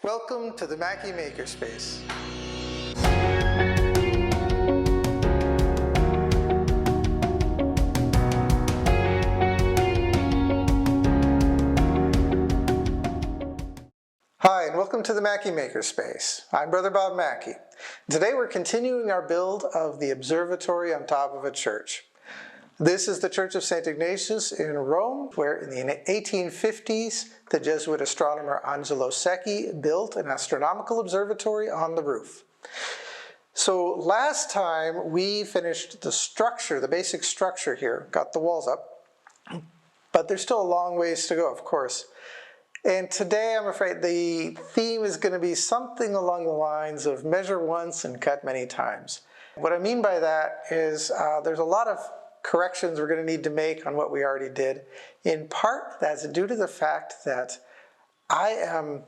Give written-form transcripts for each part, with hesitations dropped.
Welcome to the Macke Makerspace. Hi, and welcome to the Macke Makerspace. I'm Brother Bob Macke. Today we're continuing our build of the observatory on top of a church. This is the Church of St. Ignatius in Rome, where in the 1850s, the Jesuit astronomer Angelo Secchi built an astronomical observatory on the roof. So last time we finished the structure, the basic structure here, got the walls up, but there's still a long ways to go, of course. And today, I'm afraid, the theme is going to be something along the lines of measure once and cut many times. What I mean by that is there's a lot of corrections we're going to need to make on what we already did. In part, that's due to the fact that I am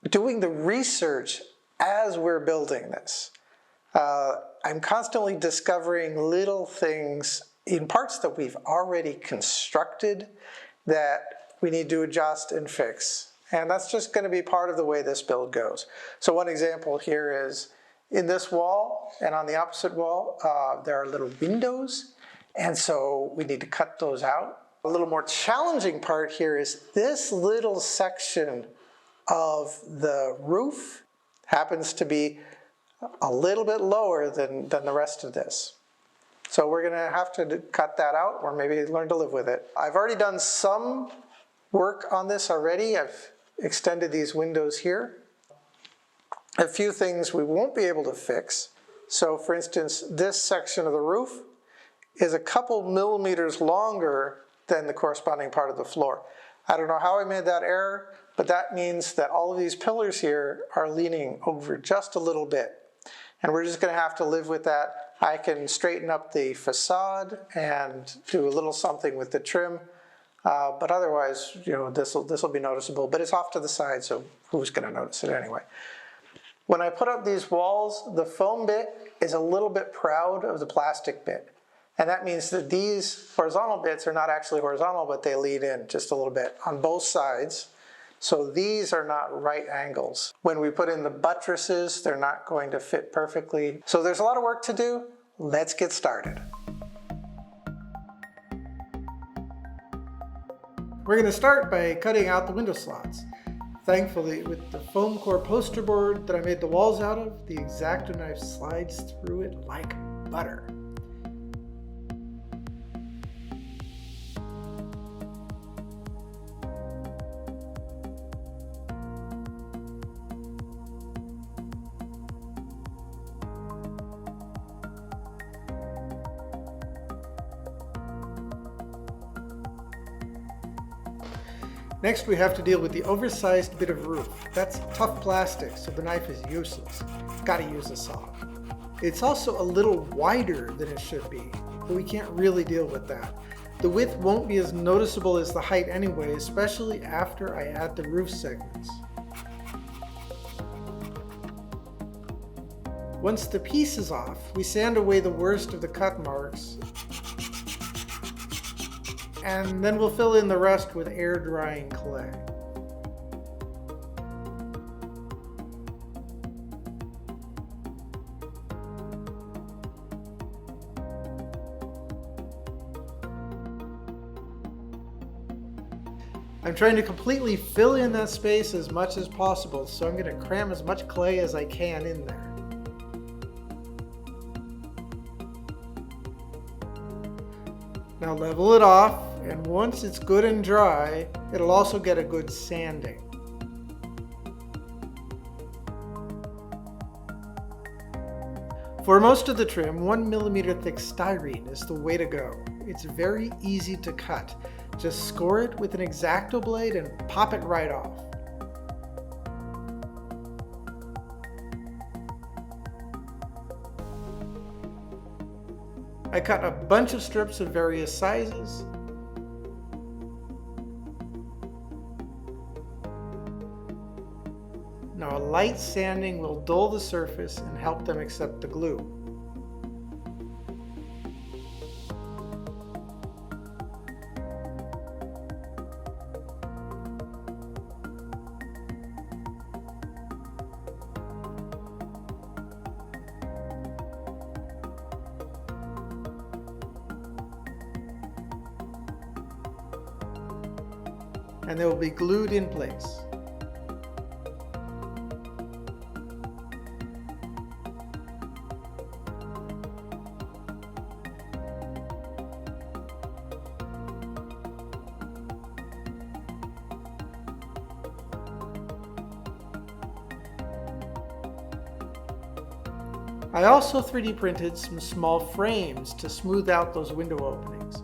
doing the research as we're building this. I'm constantly discovering little things in parts that we've already constructed that we need to adjust and fix. And that's just going to be part of the way this build goes. So one example here is in this wall and on the opposite wall, there are little windows. And so we need to cut those out. A little more challenging part here is this little section of the roof happens to be a little bit lower than the rest of this. So we're going to have to cut that out or maybe learn to live with it. I've already done some work on this already. I've extended these windows here. A few things we won't be able to fix. So for instance, this section of the roof is a couple millimeters longer than the corresponding part of the floor. I don't know how I made that error, but that means that all of these pillars here are leaning over just a little bit. And we're just going to have to live with that. I can straighten up the facade and do a little something with the trim, but otherwise, this will be noticeable. But it's off to the side, so who's going to notice it anyway? When I put up these walls, the foam bit is a little bit proud of the plastic bit. And that means that these horizontal bits are not actually horizontal, but they lead in just a little bit on both sides. So these are not right angles. When we put in the buttresses, they're not going to fit perfectly. So there's a lot of work to do. Let's get started. We're going to start by cutting out the window slots. Thankfully, with the foam core poster board that I made the walls out of, the X-Acto knife slides through it like butter. Next, we have to deal with the oversized bit of roof. That's tough plastic, so the knife is useless. Gotta use a saw. It's also a little wider than it should be, but we can't really deal with that. The width won't be as noticeable as the height anyway, especially after I add the roof segments. Once the piece is off, we sand away the worst of the cut marks, and then we'll fill in the rest with air drying clay. I'm trying to ppletely fill in that space as much as possible, so I'm going to cram as much clay as I can in there. Now level it off, and once it's good and dry, it'll also get a good sanding. For most of the trim, 1 millimeter thick styrene is the way to go. It's very easy to cut. Just score it with an X-Acto blade and pop it right off. I cut a bunch of strips of various sizes. Now a light sanding will dull the surface and help them accept the glue. and they will be glued in place. I also 3D printed some small frames to smooth out those window openings.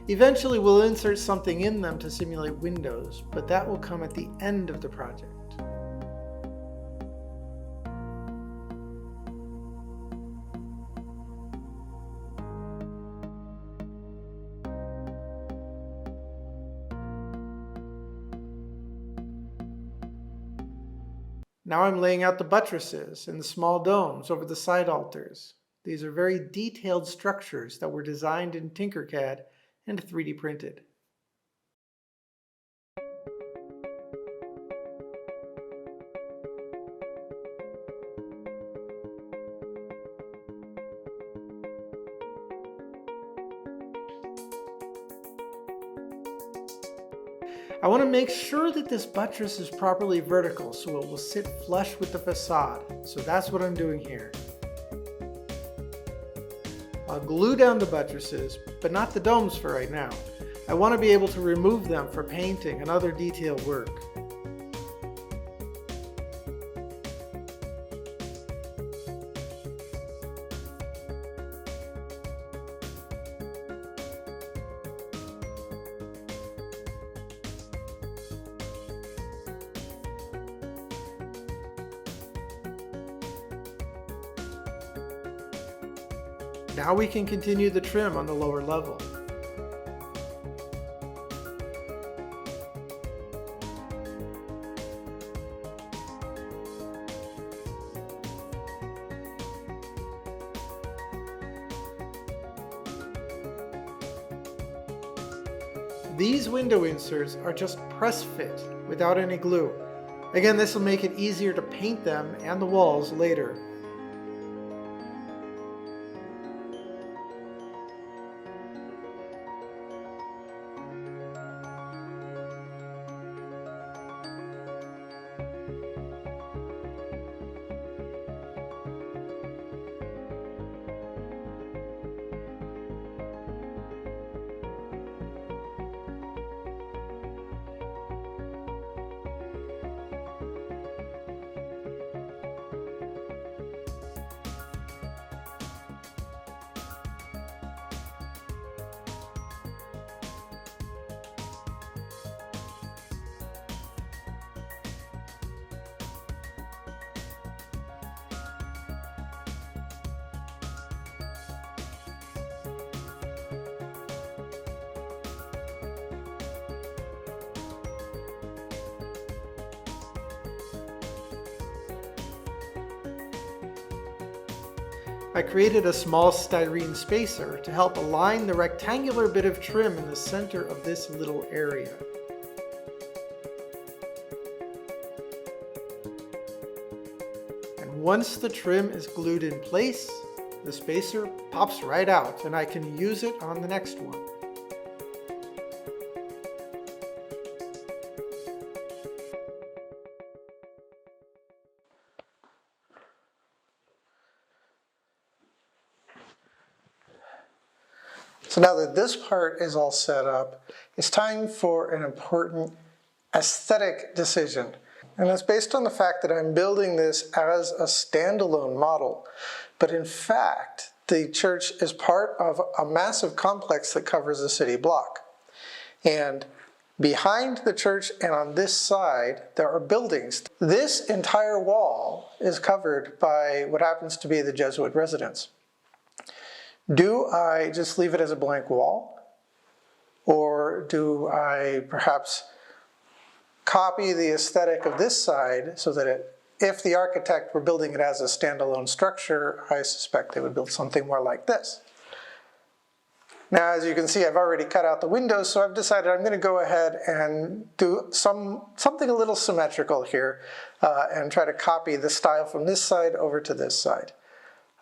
Eventually we'll insert something in them to simulate windows, but that will come at the end of the project. Now I'm laying out the buttresses and the small domes over the side altars. These are very detailed structures that were designed in Tinkercad and 3D printed. I want to make sure that this buttress is properly vertical so it will sit flush with the facade. So that's what I'm doing here. I'll glue down the buttresses, but not the domes for right now. I want to be able to remove them for painting and other detail work. Now we can continue the trim on the lower level. These window inserts are just press fit without any glue. Again, this will make it easier to paint them and the walls later. I created a small styrene spacer to help align the rectangular bit of trim in the center of this little area. And once the trim is glued in place, the spacer pops right out and I can use it on the next one. So now that this part is all set up, it's time for an important aesthetic decision. And that's based on the fact that I'm building this as a standalone model. But in fact, the church is part of a massive complex that covers a city block. And behind the church and on this side, there are buildings. This entire wall is covered by what happens to be the Jesuit residence. Do I just leave it as a blank wall? Or do I perhaps copy the aesthetic of this side so that if the architect were building it as a standalone structure, I suspect they would build something more like this. Now, as you can see, I've already cut out the windows, so I've decided I'm going to go ahead and do something a little symmetrical here and try to copy the style from this side over to this side.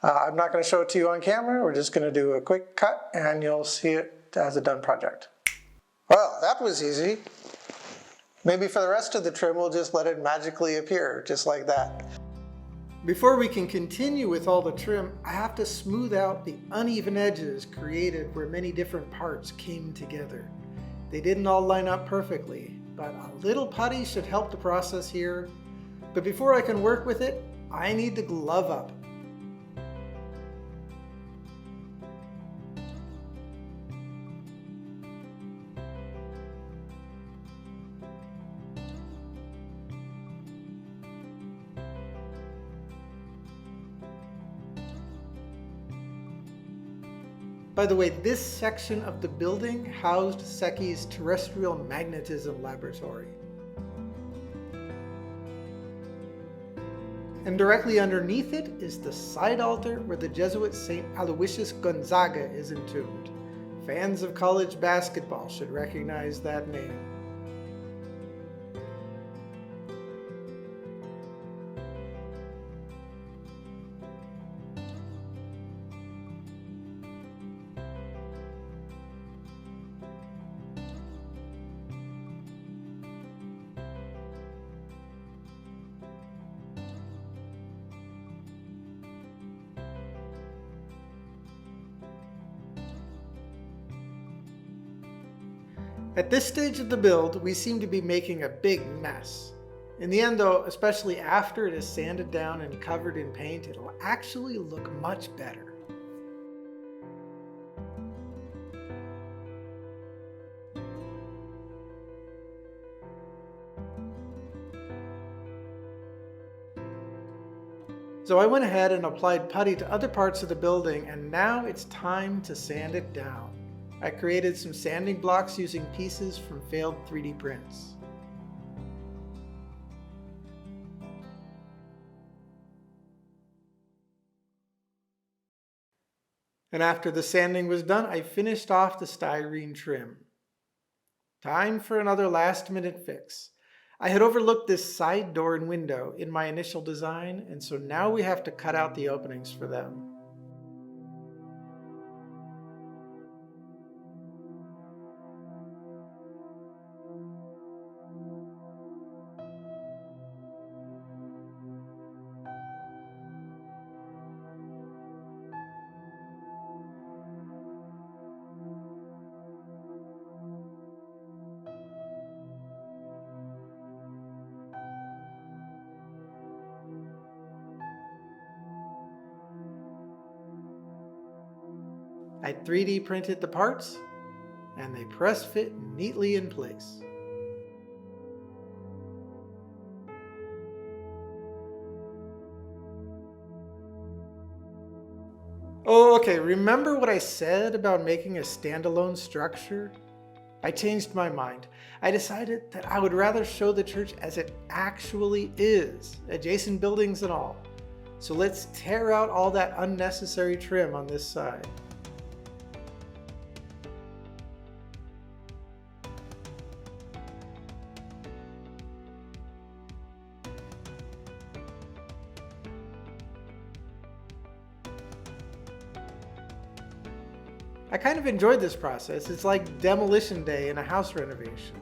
I'm not going to show it to you on camera. We're just going to do a quick cut and you'll see it as a done project. Well, that was easy. Maybe for the rest of the trim, we'll just let it magically appear, just like that. Before we can continue with all the trim, I have to smooth out the uneven edges created where many different parts came together. They didn't all line up perfectly, but a little putty should help the process here. But before I can work with it, I need to glove up. By the way, this section of the building housed Secchi's terrestrial magnetism laboratory. And directly underneath it is the side altar where the Jesuit St. Aloysius Gonzaga is entombed. Fans of college basketball should recognize that name. At this stage of the build, we seem to be making a big mess. In the end though, especially after it is sanded down and covered in paint, it'll actually look much better. So I went ahead and applied putty to other parts of the building, and now it's time to sand it down. I created some sanding blocks using pieces from failed 3D prints. And after the sanding was done, I finished off the styrene trim. Time for another last-minute fix. I had overlooked this side door and window in my initial design, and so now we have to cut out the openings for them. I 3D printed the parts, and they press fit neatly in place. Oh, okay, remember what I said about making a standalone structure? I changed my mind. I decided that I would rather show the church as it actually is, adjacent buildings and all. So let's tear out all that unnecessary trim on this side. I kind of enjoyed this process. It's like demolition day in a house renovation.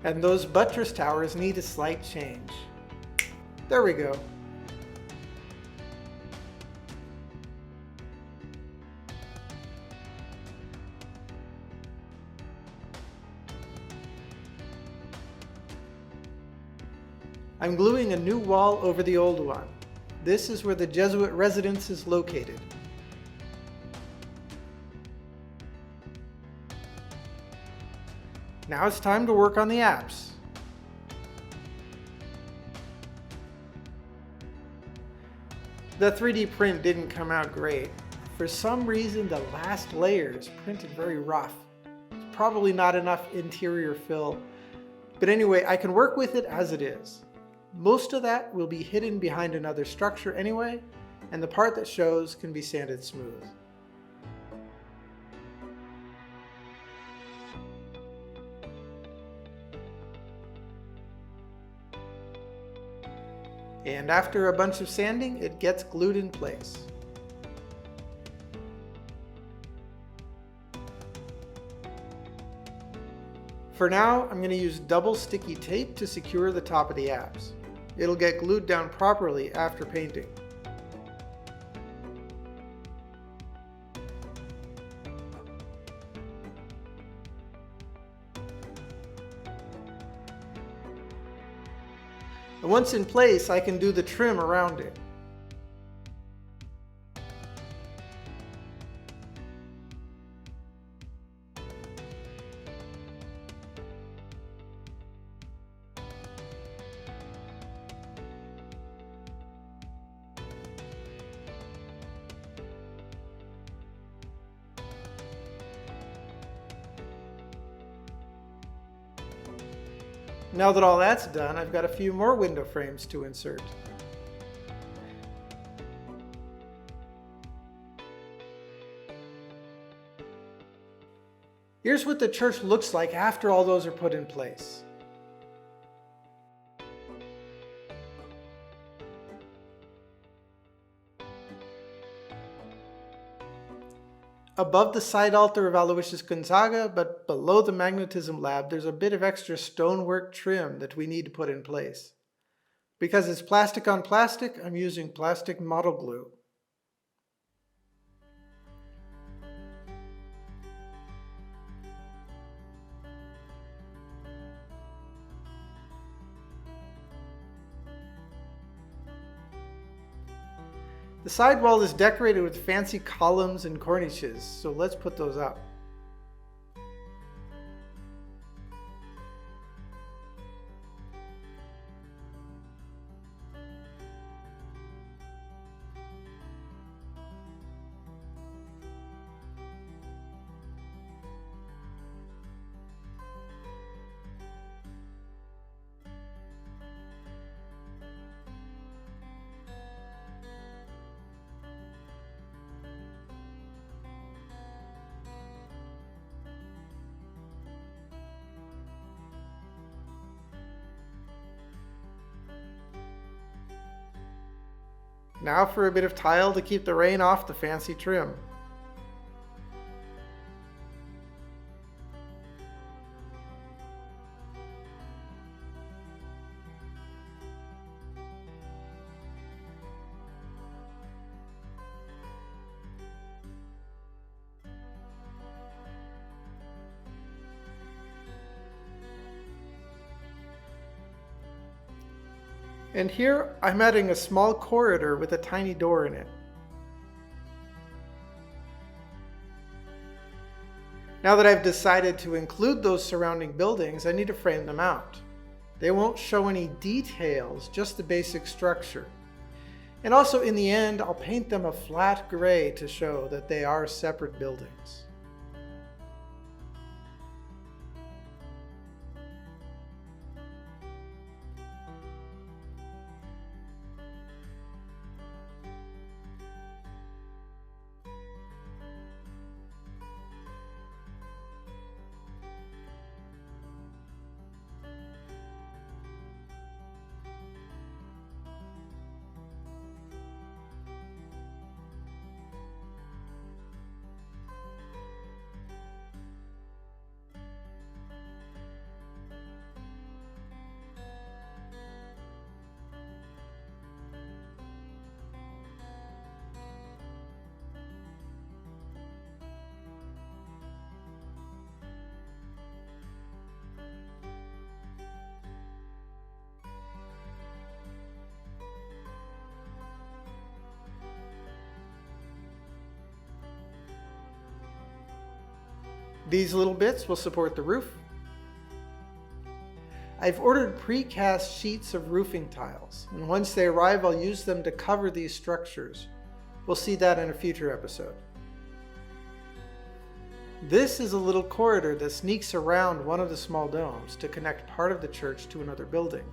And those buttress towers need a slight change. There we go. I'm gluing a new wall over the old one. This is where the Jesuit residence is located. Now it's time to work on the apse. The 3D print didn't come out great. For some reason, the last layer is printed very rough. It's probably not enough interior fill. But anyway, I can work with it as it is. Most of that will be hidden behind another structure anyway, and the part that shows can be sanded smooth. And after a bunch of sanding, it gets glued in place. For now, I'm going to use double sticky tape to secure the top of the apse. It'll get glued down properly after painting. And once in place, I can do the trim around it. Now that all that's done, I've got a few more window frames to insert. Here's what the church looks like after all those are put in place. Above the side altar of Aloysius Gonzaga, but below the magnetism lab, there's a bit of extra stonework trim that we need to put in place. Because it's plastic on plastic, I'm using plastic model glue. The sidewall is decorated with fancy columns and cornices, so let's put those up. Now for a bit of tile to keep the rain off the fancy trim. And here I'm adding a small corridor with a tiny door in it. Now that I've decided to include those surrounding buildings, I need to frame them out. They won't show any details, just the basic structure. And also in the end, I'll paint them a flat gray to show that they are separate buildings. These little bits will support the roof. I I've ordered precast sheets of roofing tiles, and once they arrive, I'll use them to cover these structures. We'll see that in a future episode. This is a little corridor that sneaks around one of the small domes to connect part of the church to another building.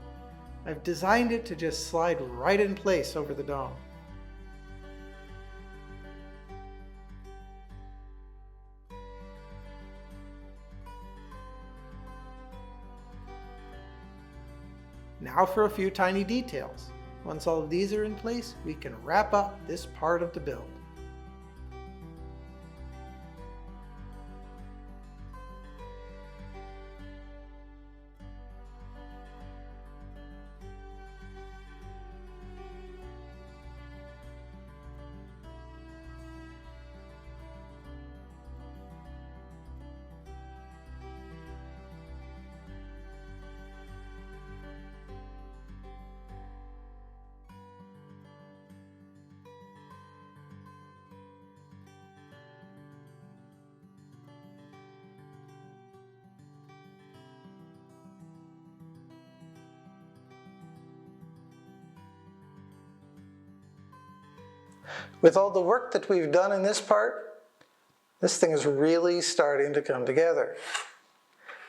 I've designed it to just slide right in place over the dome. Now for a few tiny details. Once all of these are in place, we can wrap up this part of the build. With all the work that we've done in this part, this thing is really starting to come together.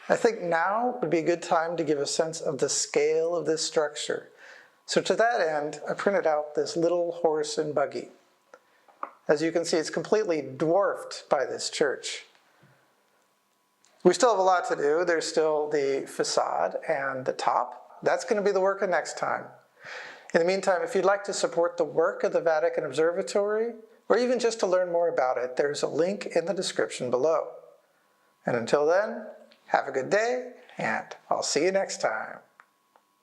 I think now would be a good time to give a sense of the scale of this structure. So to that end, I printed out this little horse and buggy. As you can see, it's completely dwarfed by this church. We still have a lot to do. There's still the facade and the top. That's going to be the work of next time. In the meantime, if you'd like to support the work of the Vatican Observatory, or even just to learn more about it, there's a link in the description below. And until then, have a good day, and I'll see you next time.